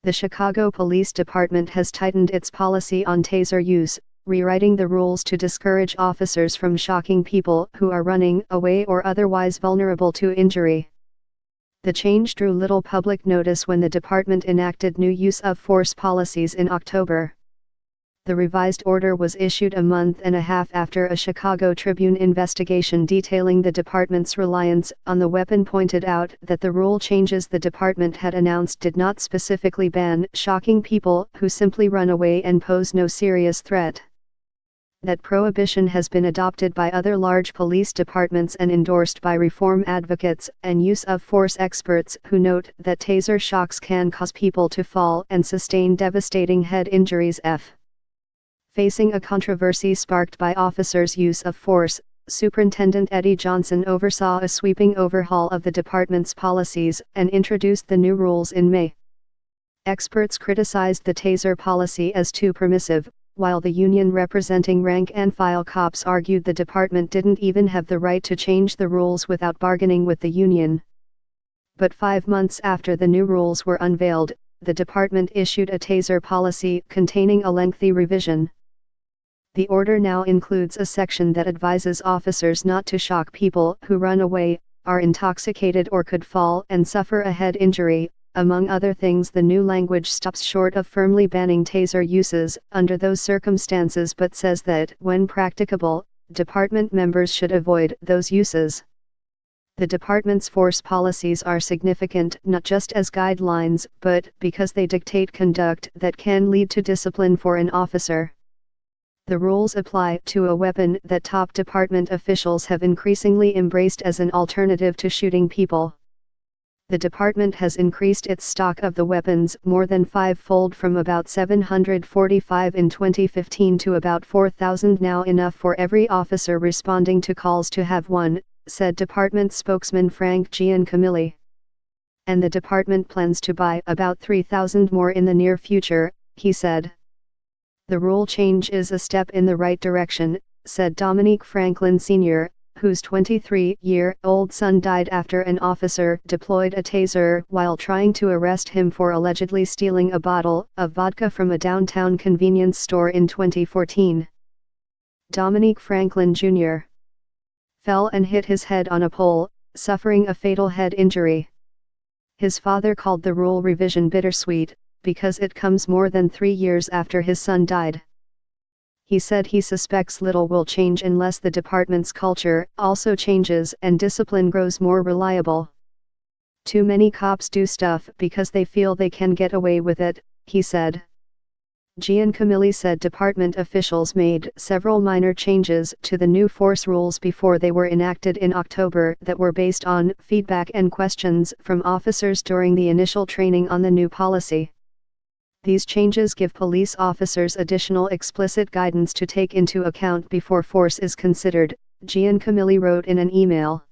The Chicago Police Department has tightened its policy on taser use, rewriting the rules to discourage officers from shocking people who are running away or otherwise vulnerable to injury. The change drew little public notice when the department enacted new use of force policies in October. The revised order was issued a month and a half after a Chicago Tribune investigation detailing the department's reliance on the weapon pointed out that the rule changes the department had announced did not specifically ban shocking people who simply run away and pose no serious threat. That prohibition has been adopted by other large police departments and endorsed by reform advocates and use of force experts who note that taser shocks can cause people to fall and sustain devastating head injuries. Facing a controversy sparked by officers' use of force, Superintendent Eddie Johnson oversaw a sweeping overhaul of the department's policies and introduced the new rules in May. Experts criticized the taser policy as too permissive, while the union representing rank-and-file cops argued the department didn't even have the right to change the rules without bargaining with the union. But 5 months after the new rules were unveiled, the department issued a taser policy containing a lengthy revision. The order now includes a section that advises officers not to shock people who run away, are intoxicated or could fall and suffer a head injury. Among other things, the new language stops short of firmly banning taser uses under those circumstances but says that, when practicable, department members should avoid those uses. The department's force policies are significant not just as guidelines but because they dictate conduct that can lead to discipline for an officer. The rules apply to a weapon that top department officials have increasingly embraced as an alternative to shooting people. The department has increased its stock of the weapons more than 5-fold from about 745 in 2015 to about 4,000 now, enough for every officer responding to calls to have one, said department spokesman Frank Giancamilli. And the department plans to buy about 3,000 more in the near future, he said. The rule change is a step in the right direction, said Dominique Franklin Sr., whose 23-year-old son died after an officer deployed a taser while trying to arrest him for allegedly stealing a bottle of vodka from a downtown convenience store in 2014. Dominique Franklin Jr. fell and hit his head on a pole, suffering a fatal head injury. His father called the rule revision bittersweet, because it comes more than 3 years after his son died. He said he suspects little will change unless the department's culture also changes and discipline grows more reliable. Too many cops do stuff because they feel they can get away with it, he said. Giancamilli said department officials made several minor changes to the new force rules before they were enacted in October that were based on feedback and questions from officers during the initial training on the new policy. These changes give police officers additional explicit guidance to take into account before force is considered, Giancamilli wrote in an email.